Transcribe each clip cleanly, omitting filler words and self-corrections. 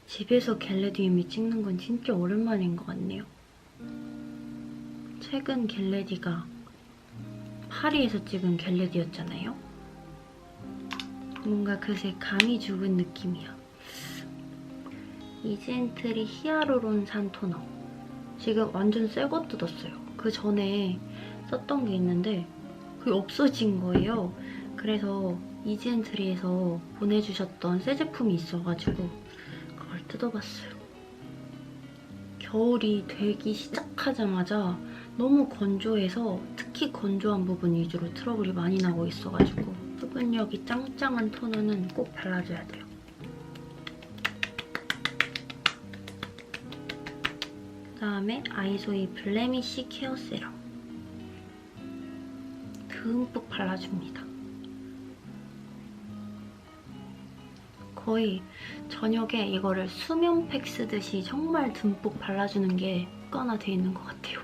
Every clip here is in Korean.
집에서 겟레디미 찍는 건 진짜 오랜만인 것 같네요. 최근 겟레디가 파리에서 찍은 겟레디였잖아요. 뭔가 그새 감이 죽은 느낌이야. 이젠트리 히아루론 산토너. 지금 완전 새거 뜯었어요. 그 전에 썼던 게 있는데 그게 없어진 거예요. 그래서 이젠트리에서 보내주셨던 새 제품이 있어가지고 그걸 뜯어봤어요. 겨울이 되기 시작하자마자 너무 건조해서 특히 건조한 부분 위주로 트러블이 많이 나고 있어가지고 수분력이 짱짱한 토너는 꼭 발라줘야 돼요. 그다음에 아이소이 블레미쉬 케어 세럼 듬뿍 발라줍니다. 거의 저녁에 이거를 수면팩 쓰듯이 정말 듬뿍 발라주는 게 습관화돼 있는 것 같아요.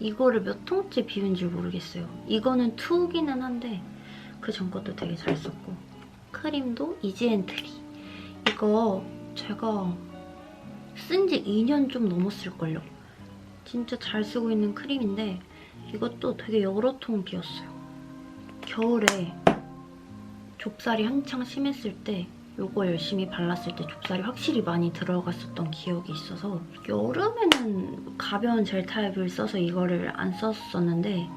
이거를 몇 통째 비운지 모르겠어요. 이거는 투기는 한데 그 전 것도 되게 잘 썼고 크림도 이지엔트리. 이거 제가 쓴 지 2년 좀 넘었을걸요. 진짜 잘 쓰고 있는 크림인데 이것도 되게 여러 통 비웠어요. 겨울에 좁쌀이 한창 심했을 때 이거 열심히 발랐을 때 좁쌀이 확실히 많이 들어갔었던 기억이 있어서 여름에는 가벼운 젤 타입을 써서 이거를 안 썼었는데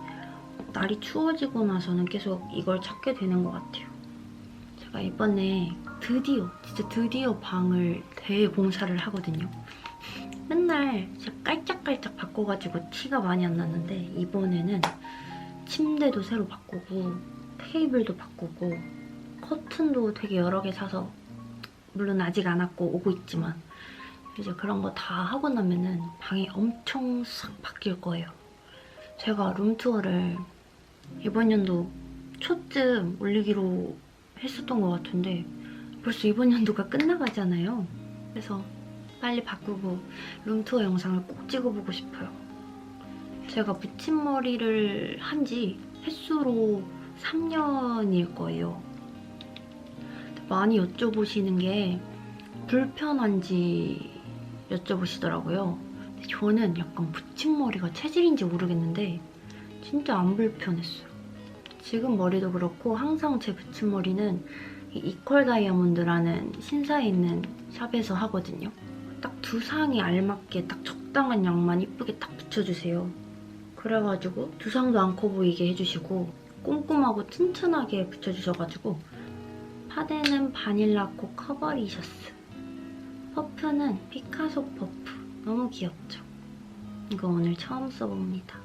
날이 추워지고 나서는 계속 이걸 찾게 되는 것 같아요. 제가 이번에 진짜 드디어 방을 대봉사를 하거든요. 맨날 진짜 깔짝깔짝 바꿔가지고 티가 많이 안 났는데 이번에는 침대도 새로 바꾸고 테이블도 바꾸고 커튼도 되게 여러 개 사서 물론 아직 안 왔고 오고 있지만 이제 그런 거 다 하고 나면은 방이 엄청 싹 바뀔 거예요. 제가 룸투어를 이번 연도 초쯤 올리기로 했었던 것 같은데 벌써 이번 연도가 끝나가잖아요. 그래서 빨리 바꾸고 룸투어 영상을 꼭 찍어보고 싶어요. 제가 붙임머리를 한 지 횟수로 3년일 거예요. 많이 여쭤보시는 게 불편한지 여쭤보시더라고요. 근데 저는 약간 붙임머리가 체질인지 모르겠는데 진짜 안 불편했어요. 지금 머리도 그렇고 항상 제 붙임머리는 이퀄 다이아몬드라는 신사에 있는 샵에서 하거든요. 딱 두상이 알맞게 딱 적당한 양만 이쁘게 딱 붙여주세요. 그래가지고 두상도 안 커 보이게 해주시고 꼼꼼하고 튼튼하게 붙여주셔가지고 파데는 바닐라코 커버리셔스. 퍼프는 피카소 퍼프. 너무 귀엽죠? 이거 오늘 처음 써봅니다.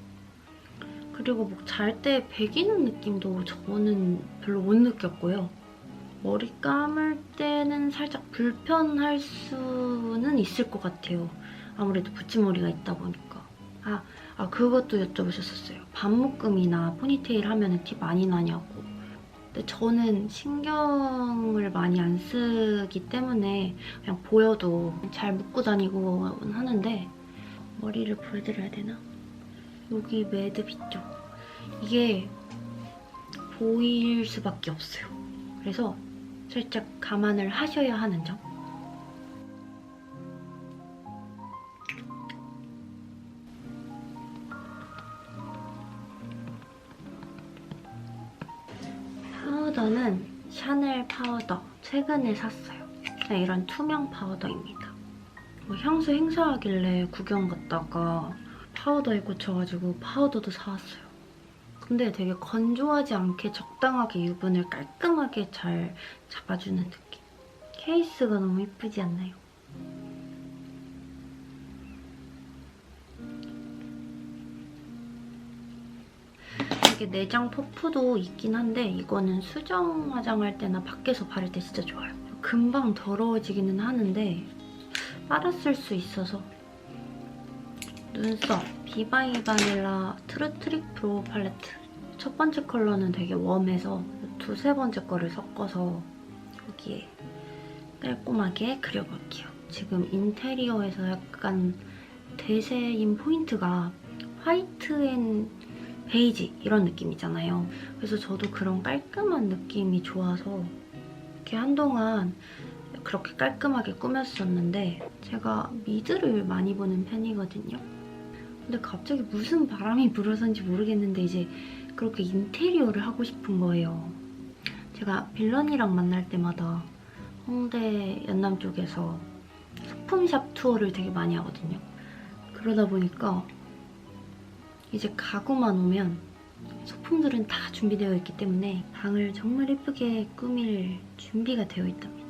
그리고 뭐 잘 때 배기는 느낌도 저는 별로 못 느꼈고요. 머리 감을 때는 살짝 불편할 수는 있을 것 같아요. 아무래도 붙임머리가 있다 보니까. 그것도 여쭤보셨었어요. 반묶음이나 포니테일 하면 티 많이 나냐고. 근데 저는 신경을 많이 안 쓰기 때문에 그냥 보여도 잘 묶고 다니고 하는데 머리를 보여드려야 되나? 여기 매듭 있죠? 이게 보일 수밖에 없어요. 그래서 살짝 감안을 하셔야 하는 점. 파우더는 샤넬 파우더 최근에 샀어요. 그냥 이런 투명 파우더입니다. 향수 행사하길래 구경 갔다가 파우더에 꽂혀가지고 파우더도 사왔어요. 근데 되게 건조하지 않게 적당하게 유분을 깔끔하게 잘 잡아주는 느낌. 케이스가 너무 예쁘지 않나요? 이게 내장 퍼프도 있긴 한데 이거는 수정 화장할 때나 밖에서 바를 때 진짜 좋아요. 금방 더러워지기는 하는데 빨았을 수 있어서. 눈썹 비바이 바닐라 트루 트릭 브로우 팔레트. 첫 번째 컬러는 되게 웜해서 두세 번째 거를 섞어서 여기에 깔끔하게 그려볼게요. 지금 인테리어에서 약간 대세인 포인트가 화이트 앤 베이지 이런 느낌이잖아요. 그래서 저도 그런 깔끔한 느낌이 좋아서 이렇게 한동안 그렇게 깔끔하게 꾸몄었는데 제가 미드를 많이 보는 편이거든요. 근데 갑자기 무슨 바람이 불어서인지 모르겠는데 이제 그렇게 인테리어를 하고 싶은 거예요. 제가 빌런이랑 만날 때마다 홍대 연남 쪽에서 소품샵 투어를 되게 많이 하거든요. 그러다 보니까 이제 가구만 오면 소품들은 다 준비되어 있기 때문에 방을 정말 예쁘게 꾸밀 준비가 되어 있답니다.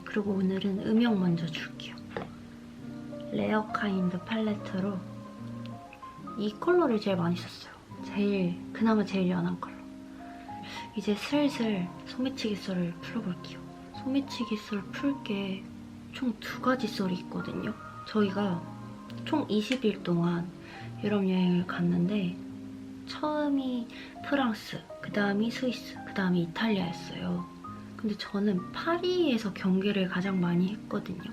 그리고 오늘은 음영 먼저 줄게요. 레어카인드 팔레트로 이 컬러를 제일 많이 썼어요. 그나마 제일 연한 컬러. 이제 슬슬 소매치기 썰을 풀어볼게요. 소매치기 썰 풀 게 총 2가지 썰이 있거든요. 저희가 총 20일 동안 유럽 여행을 갔는데 처음이 프랑스, 그 다음이 스위스, 그 다음이 이탈리아였어요. 근데 저는 파리에서 경기를 가장 많이 했거든요.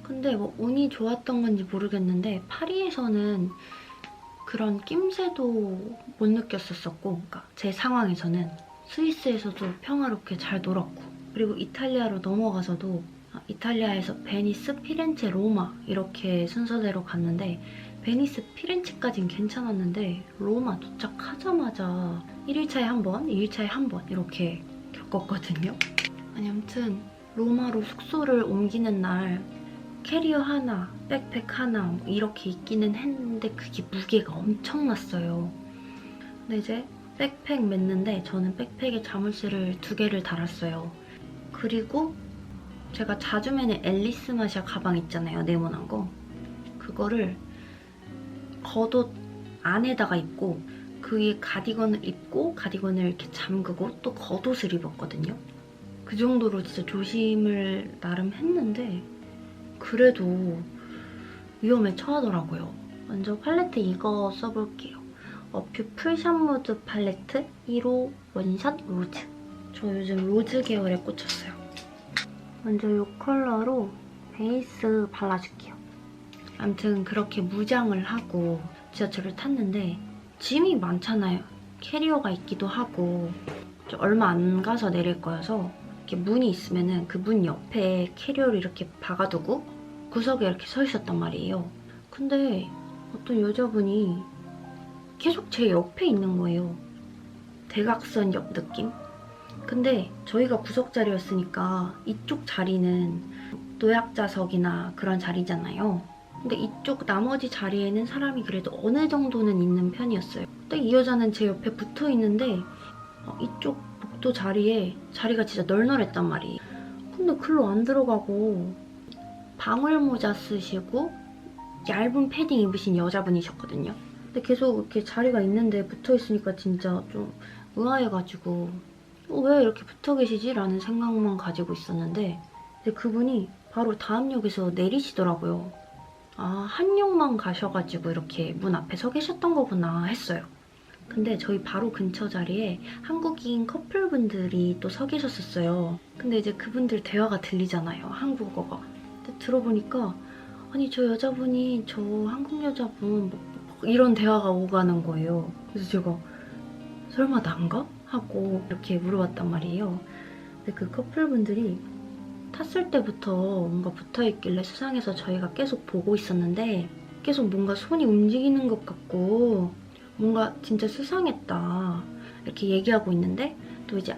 근데 뭐 운이 좋았던 건지 모르겠는데 파리에서는 그런 낌새도 못 느꼈었고, 그러니까 제 상황에서는 스위스에서도 평화롭게 잘 놀았고, 그리고 이탈리아로 넘어가서도 이탈리아에서 베니스, 피렌체, 로마 이렇게 순서대로 갔는데 베니스, 피렌체까진 괜찮았는데 로마 도착하자마자 1일차에 한 번, 2일차에 한 번 이렇게 겪었거든요. 아니 아무튼 로마로 숙소를 옮기는 날 캐리어 하나, 백팩 하나 뭐 이렇게 있기는 했는데 그게 무게가 엄청났어요. 근데 이제 백팩 맸는데 저는 백팩에 자물쇠를 2개를 달았어요. 그리고 제가 자주 매는 앨리스 마샤 가방 있잖아요, 네모난 거. 그거를 겉옷 안에다가 입고 그 위에 가디건을 입고 가디건을 이렇게 잠그고 또 겉옷을 입었거든요. 그 정도로 진짜 조심을 나름 했는데 그래도 위험에 처하더라고요. 먼저 팔레트 이거 써볼게요. 어퓨 풀샷 무드 팔레트 1호 원샷 로즈. 저 요즘 로즈 계열에 꽂혔어요. 먼저 이 컬러로 베이스 발라줄게요. 아무튼 그렇게 무장을 하고 지하철을 탔는데 짐이 많잖아요. 캐리어가 있기도 하고 얼마 안 가서 내릴 거여서 이렇게 문이 있으면은 그 문 옆에 캐리어를 이렇게 박아두고 구석에 이렇게 서 있었단 말이에요. 근데 어떤 여자분이 계속 제 옆에 있는 거예요. 대각선 옆 느낌? 근데 저희가 구석 자리였으니까 이쪽 자리는 노약자석이나 그런 자리잖아요. 근데 이쪽 나머지 자리에는 사람이 그래도 어느 정도는 있는 편이었어요. 근데 이 여자는 제 옆에 붙어 있는데 이쪽 복도 자리에 자리가 진짜 널널했단 말이에요. 근데 글로 안 들어가고 방울모자 쓰시고 얇은 패딩 입으신 여자분이셨거든요. 근데 계속 이렇게 자리가 있는데 붙어 있으니까 진짜 좀 의아해가지고 왜 이렇게 붙어 계시지? 라는 생각만 가지고 있었는데 근데 그분이 바로 다음 역에서 내리시더라고요. 아, 한역만 가셔가지고 이렇게 문 앞에 서 계셨던 거구나 했어요. 근데 저희 바로 근처 자리에 한국인 커플분들이 또 서 계셨었어요. 근데 이제 그분들 대화가 들리잖아요, 한국어가. 근데 들어보니까 아니 저 여자분이 저 한국 여자분 뭐 이런 대화가 오가는 거예요. 그래서 제가 설마 난가? 하고 이렇게 물어봤단 말이에요. 근데 그 커플분들이 탔을 때부터 뭔가 붙어있길래 수상해서 저희가 계속 보고 있었는데 계속 뭔가 손이 움직이는 것 같고 뭔가 진짜 수상했다 이렇게 얘기하고 있는데 또 이제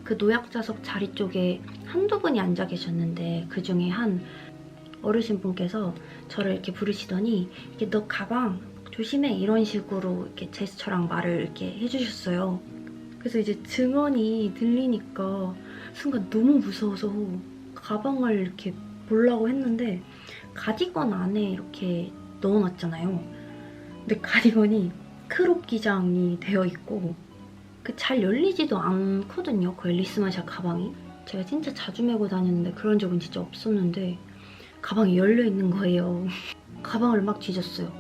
그 노약자석 자리 쪽에 한두 분이 앉아 계셨는데 그중에 한 어르신분께서 저를 이렇게 부르시더니 이게 너 가방 조심해 이런 식으로 이렇게 제스처랑 말을 이렇게 해주셨어요. 그래서 이제 증언이 들리니까 순간 너무 무서워서 가방을 이렇게 보려고 했는데 가디건 안에 이렇게 넣어놨잖아요. 근데 가디건이 크롭 기장이 되어 있고 잘 열리지도 않거든요. 그 앨리스 마샤 가방이. 제가 진짜 자주 메고 다녔는데 그런 적은 진짜 없었는데 가방이 열려있는 거예요. 가방을 막 뒤졌어요.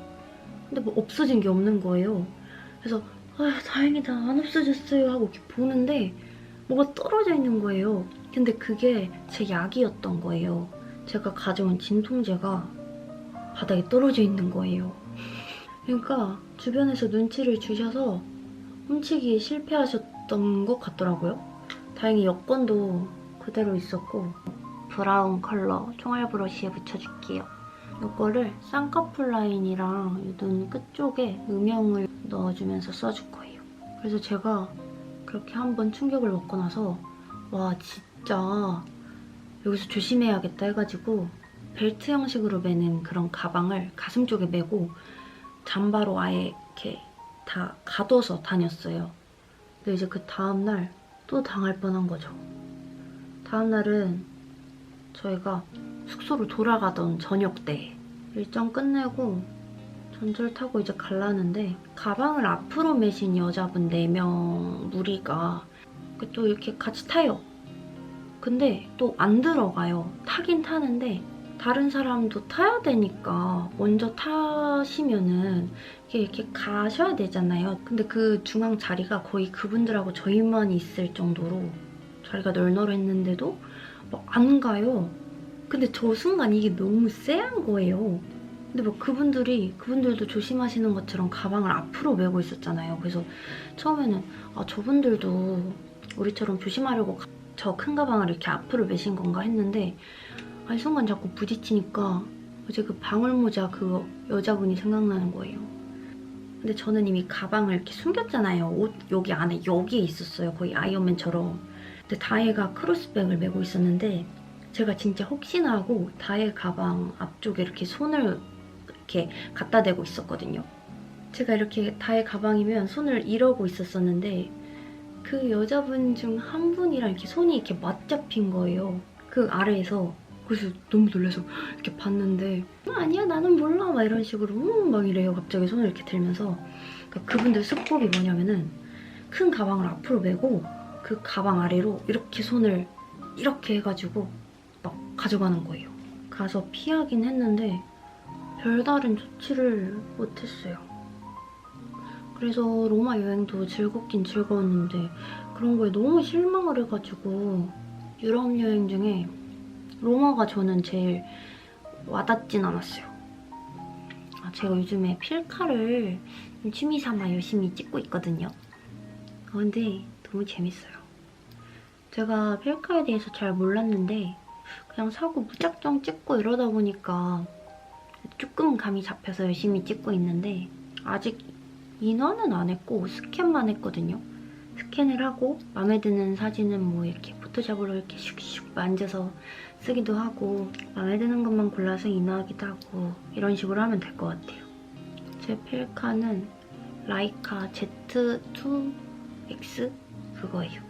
근데 뭐 없어진 게 없는 거예요. 그래서 아 다행이다 안 없어졌어요 하고 이렇게 보는데 뭐가 떨어져 있는 거예요. 근데 그게 제 약이었던 거예요. 제가 가져온 진통제가 바닥에 떨어져 있는 거예요. 그러니까 주변에서 눈치를 주셔서 훔치기에 실패하셨던 것 같더라고요. 다행히 여권도 그대로 있었고 브라운 컬러 총알 브러쉬에 묻혀줄게요. 이거를 쌍꺼풀 라인이랑 눈 끝쪽에 음영을 넣어주면서 써줄 거예요. 그래서 제가 그렇게 한번 충격을 먹고 나서 와 진짜 여기서 조심해야겠다 해가지고 벨트 형식으로 매는 그런 가방을 가슴 쪽에 메고 잠바로 아예 이렇게 다 가둬서 다녔어요. 근데 이제 그 다음날 또 당할 뻔한 거죠. 다음날은 저희가 숙소로 돌아가던 저녁 때 일정 끝내고 전철 타고 이제 가려는데 가방을 앞으로 메신 여자분 4명 무리가 또 이렇게 같이 타요. 근데 또 안 들어가요. 타긴 타는데 다른 사람도 타야 되니까 먼저 타시면은 이렇게 가셔야 되잖아요. 근데 그 중앙 자리가 거의 그분들하고 저희만 있을 정도로 자리가 널널했는데도 막 안 가요. 근데 저 순간 이게 너무 쎄한 거예요. 근데 막 그분들도 조심하시는 것처럼 가방을 앞으로 메고 있었잖아요. 그래서 처음에는 아 저분들도 우리처럼 조심하려고 저 큰 가방을 이렇게 앞으로 메신 건가 했는데 아니 순간 자꾸 부딪히니까 어제 그 방울모자 그 여자분이 생각나는 거예요. 근데 저는 이미 가방을 이렇게 숨겼잖아요. 옷 여기 안에 여기에 있었어요. 거의 아이언맨처럼. 근데 다혜가 크로스백을 메고 있었는데 제가 진짜 혹시나 하고 다혜 가방 앞쪽에 이렇게 손을 이렇게 갖다 대고 있었거든요. 제가 이렇게 다혜 가방이면 손을 이러고 있었었는데 그 여자분 중 한 분이랑 이렇게 손이 이렇게 맞잡힌 거예요. 그 아래에서. 그래서 너무 놀라서 이렇게 봤는데 아니야 나는 몰라 막 이런 식으로 막 이래요. 갑자기 손을 이렇게 들면서. 그러니까 그분들 수법이 뭐냐면은 큰 가방을 앞으로 메고 그 가방 아래로 이렇게 손을 이렇게 해가지고 막 가져가는 거예요. 가서 피하긴 했는데 별다른 조치를 못했어요. 그래서 로마 여행도 즐겁긴 즐거웠는데 그런 거에 너무 실망을 해가지고 유럽 여행 중에 로마가 저는 제일 와닿진 않았어요. 제가 요즘에 필카를 취미삼아 열심히 찍고 있거든요. 근데 너무 재밌어요. 제가 필카에 대해서 잘 몰랐는데 그냥 사고 무작정 찍고 이러다 보니까 조금 감이 잡혀서 열심히 찍고 있는데 아직 인화는 안 했고 스캔만 했거든요. 스캔을 하고 마음에 드는 사진은 뭐 이렇게 포토샵으로 이렇게 슉슉 만져서 쓰기도 하고 마음에 드는 것만 골라서 인화하기도 하고 이런 식으로 하면 될 것 같아요. 제 필카는 라이카 Z2X 그거예요.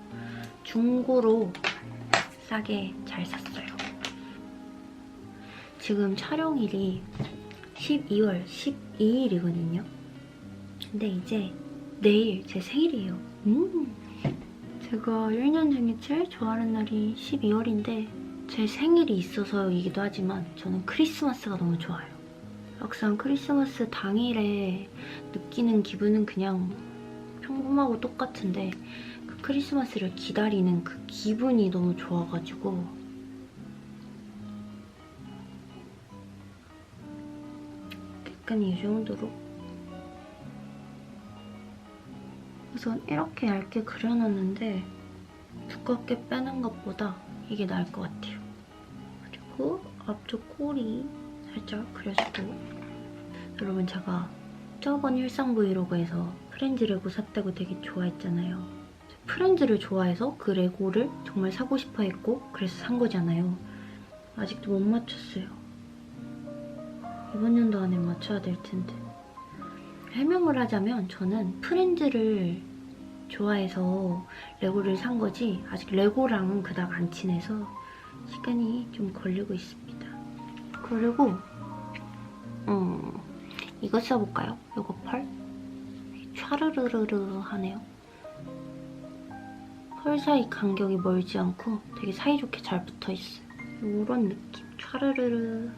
중고로 싸게 잘 샀어요. 지금 촬영일이 12월 12일이거든요. 근데 이제 내일 제 생일이에요. 제가 1년 중에 제일 좋아하는 날이 12월인데 제 생일이 있어서이기도 하지만 저는 크리스마스가 너무 좋아요. 막상 크리스마스 당일에 느끼는 기분은 그냥 평범하고 똑같은데 그 크리스마스를 기다리는 그 기분이 너무 좋아가지고 약간 이 정도로 우선 이렇게 얇게 그려놨는데 두껍게 빼는 것보다 이게 나을 것 같아요. 그리고 앞쪽 꼬리 살짝 그려주고 여러분 제가 저번 일상 브이로그에서 프렌즈 레고 샀다고 되게 좋아했잖아요. 프렌즈를 좋아해서 그 레고를 정말 사고 싶어 했고 그래서 산 거잖아요. 아직도 못 맞췄어요. 이번 연도 안에 맞춰야 될 텐데. 해명을 하자면 저는 프렌즈를 좋아해서 레고를 산 거지 아직 레고랑은 그닥 안 친해서 시간이 좀 걸리고 있습니다. 그리고 이거 써볼까요? 이거 펄? 촤르르르르 하네요. 펄 사이 간격이 멀지 않고 되게 사이좋게 잘 붙어있어요. 이런 느낌. 촤르르르.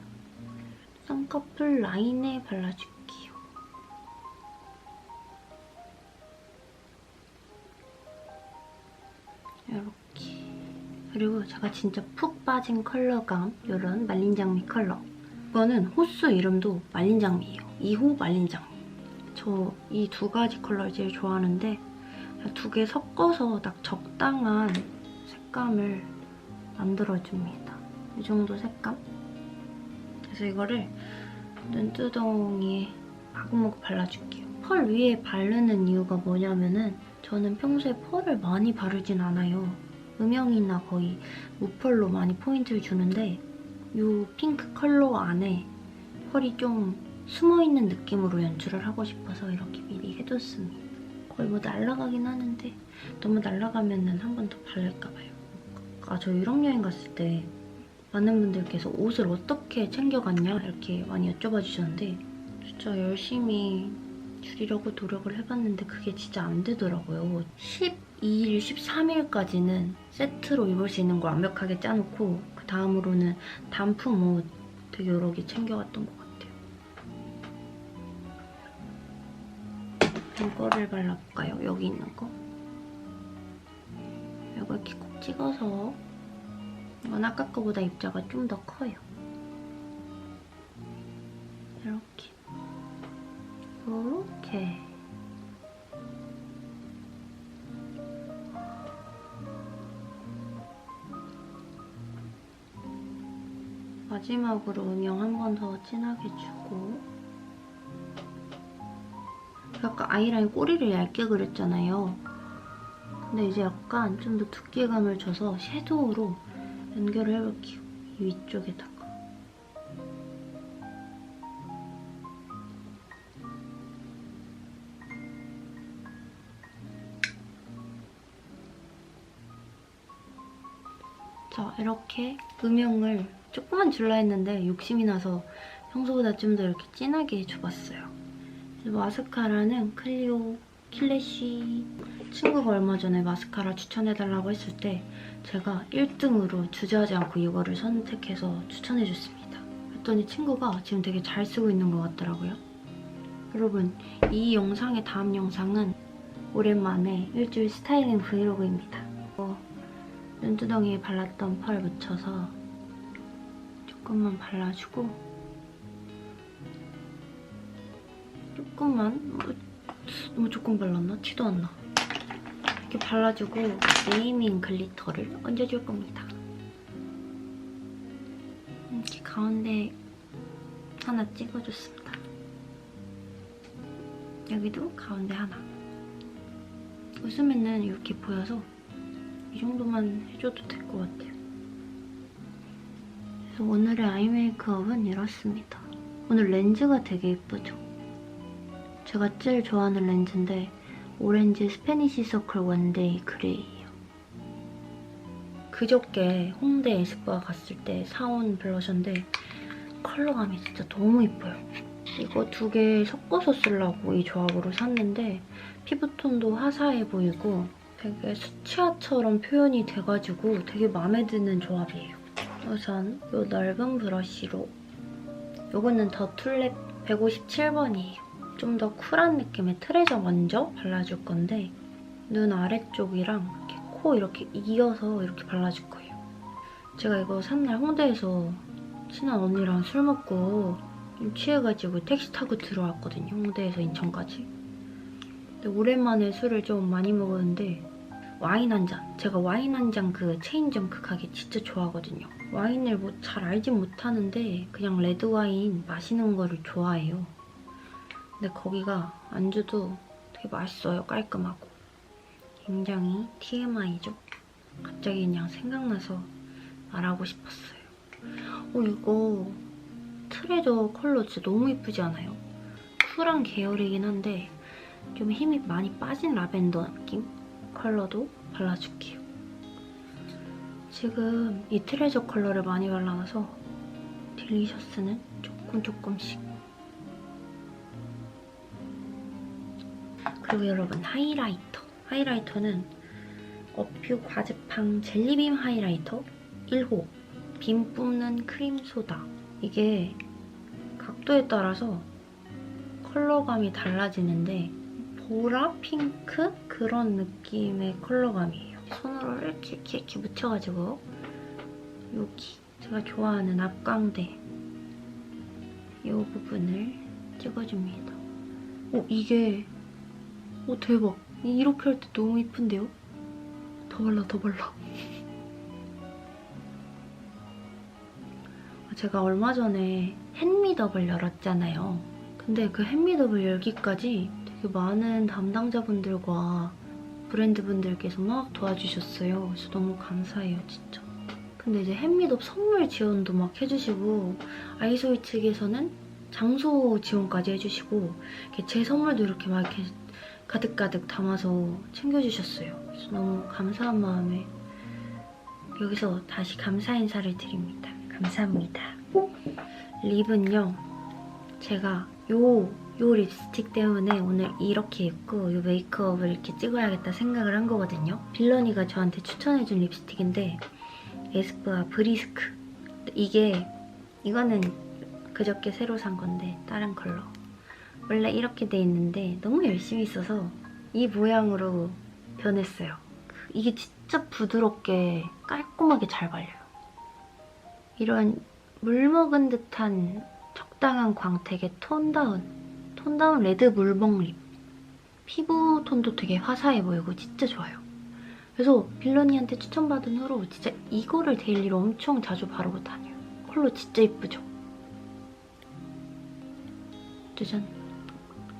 쌍꺼풀 라인에 발라줄게요. 이렇게. 그리고 제가 진짜 푹 빠진 컬러감, 이런 말린장미 컬러. 이거는 호수 이름도 말린장미예요. 2호 말린장미. 저 이 두 가지 컬러를 제일 좋아하는데 두 개 섞어서 딱 적당한 색감을 만들어줍니다. 이 정도 색감? 그래서 이거를 눈두덩이에 마구마구 발라줄게요. 펄 위에 바르는 이유가 뭐냐면은 저는 평소에 펄을 많이 바르진 않아요. 음영이나 거의 무펄로 많이 포인트를 주는데 이 핑크 컬러 안에 펄이 좀 숨어있는 느낌으로 연출을 하고 싶어서 이렇게 미리 해뒀습니다. 거의 뭐 날아가긴 하는데 너무 날아가면 한 번 더 바를까봐요. 저 유럽 여행 갔을 때 많은 분들께서 옷을 어떻게 챙겨갔냐 이렇게 많이 여쭤봐 주셨는데 진짜 열심히 줄이려고 노력을 해봤는데 그게 진짜 안 되더라고요. 12일, 13일까지는 세트로 입을 수 있는 걸 완벽하게 짜놓고 그 다음으로는 단품 옷 되게 여러 개 챙겨갔던 것 같아요. 이거를 발라볼까요? 여기 있는 거. 이거 이렇게 꼭 찍어서 이건 아까 거보다 입자가 좀 더 커요. 이렇게. 이렇게. 마지막으로 음영 한 번 더 진하게 주고 아까 아이라인 꼬리를 얇게 그렸잖아요. 근데 이제 약간 좀 더 두께감을 줘서 섀도우로 연결을 해볼게요. 이 위쪽에다가. 자, 이렇게 음영을 조금만 줄라 했는데 욕심이 나서 평소보다 좀 더 이렇게 진하게 줘봤어요. 마스카라는 클리오 킬래쉬. 친구가 얼마 전에 마스카라 추천해달라고 했을 때 제가 1등으로 주저하지 않고 이거를 선택해서 추천해줬습니다. 그랬더니 친구가 지금 되게 잘 쓰고 있는 것 같더라고요. 여러분, 이 영상의 다음 영상은 오랜만에 일주일 스타일링 브이로그입니다. 눈두덩이에 발랐던 펄 묻혀서 조금만 발라주고 조금만? 너무 조금 발랐나? 티도 안 나. 이렇게 발라주고 네이밍 글리터를 얹어줄 겁니다. 이렇게 가운데 하나 찍어줬습니다. 여기도 가운데 하나. 웃으면은 이렇게 보여서 이 정도만 해줘도 될 것 같아요. 그래서 오늘의 아이 메이크업은 이렇습니다. 오늘 렌즈가 되게 예쁘죠? 제가 제일 좋아하는 렌즈인데 오렌지 스페니시 서클 원데이 그레이예요. 그저께 홍대 에스쁘아 갔을 때 사온 블러셔인데 컬러감이 진짜 너무 예뻐요. 이거 두 개 섞어서 쓰려고 이 조합으로 샀는데 피부톤도 화사해 보이고 되게 수채화처럼 표현이 돼가지고 되게 마음에 드는 조합이에요. 우선 이 넓은 브러쉬로 이거는 더 툴랩 157번이에요. 좀 더 쿨한 느낌의 트레저 먼저 발라줄 건데 눈 아래쪽이랑 이렇게 코 이렇게 이어서 이렇게 발라줄 거예요. 제가 이거 산 날 홍대에서 친한 언니랑 술 먹고 좀 취해가지고 택시 타고 들어왔거든요. 홍대에서 인천까지. 근데 오랜만에 술을 좀 많이 먹었는데 와인 한 잔. 제가 와인 한 잔 그 체인점 그 가게 진짜 좋아하거든요. 와인을 뭐 잘 알진 못하는데 그냥 레드 와인 마시는 거를 좋아해요. 근데 거기가 안주도 되게 맛있어요. 깔끔하고. 굉장히 TMI죠. 갑자기 그냥 생각나서 말하고 싶었어요. 이거 트레저 컬러 진짜 너무 예쁘지 않아요? 쿨한 계열이긴 한데 좀 힘이 많이 빠진 라벤더 느낌? 컬러도 발라줄게요. 지금 이 트레저 컬러를 많이 발라놔서 딜리셔스는 조금씩. 그리고 여러분 하이라이터. 하이라이터는 어퓨 과즙팡 젤리빔 하이라이터 1호 빔 뿜는 크림 소다. 이게 각도에 따라서 컬러감이 달라지는데 보라, 핑크 그런 느낌의 컬러감이에요. 손으로 이렇게 묻혀가지고 여기 제가 좋아하는 앞광대 이 부분을 찍어줍니다. 이게 대박. 이렇게 할 때 너무 이쁜데요? 더 발라. 제가 얼마 전에 햇미덥을 열었잖아요. 근데 그 햇미덥을 열기까지 되게 많은 담당자분들과 브랜드분들께서 막 도와주셨어요. 그래서 너무 감사해요, 진짜. 근데 이제 햇미덥 선물 지원도 막 해주시고 아이소이 측에서는 장소 지원까지 해주시고 제 선물도 이렇게 막 이렇게 가득가득 담아서 챙겨주셨어요. 그래서 너무 감사한 마음에 여기서 다시 감사 인사를 드립니다. 감사합니다. 립은요, 제가 요 립스틱 때문에 오늘 이렇게 입고 요 메이크업을 이렇게 찍어야겠다 생각을 한 거거든요. 빌런이가 저한테 추천해준 립스틱인데 에스쁘아 브리스크. 이거는 그저께 새로 산 건데 다른 컬러. 원래 이렇게 돼 있는데 너무 열심히 써서 이 모양으로 변했어요. 이게 진짜 부드럽게 깔끔하게 잘 발려요. 이런 물 먹은 듯한 적당한 광택의 톤다운 레드 물먹 립. 피부 톤도 되게 화사해 보이고 진짜 좋아요. 그래서 빌런이한테 추천받은 후로 진짜 이거를 데일리로 엄청 자주 바르고 다녀요. 컬러 진짜 이쁘죠? 짜잔.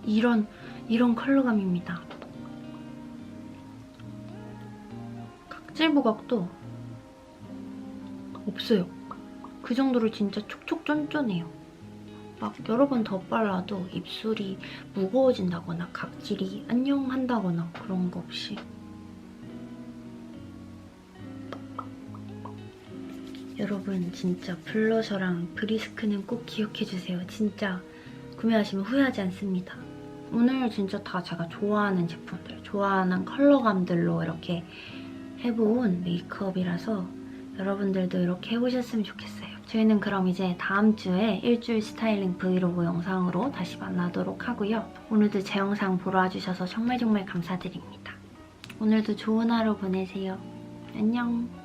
이런 컬러감입니다. 각질 부각도 없어요. 그 정도로 진짜 촉촉 쫀쫀해요. 막 여러 번 더 발라도 입술이 무거워진다거나 각질이 안녕한다거나 그런 거 없이. 여러분 진짜 블러셔랑 브리스크는 꼭 기억해주세요. 진짜 구매하시면 후회하지 않습니다. 오늘 진짜 다 제가 좋아하는 제품들, 좋아하는 컬러감들로 이렇게 해본 메이크업이라서 여러분들도 이렇게 해보셨으면 좋겠어요. 저희는 그럼 이제 다음 주에 일주일 스타일링 브이로그 영상으로 다시 만나도록 하고요. 오늘도 제 영상 보러 와주셔서 정말 감사드립니다. 오늘도 좋은 하루 보내세요. 안녕.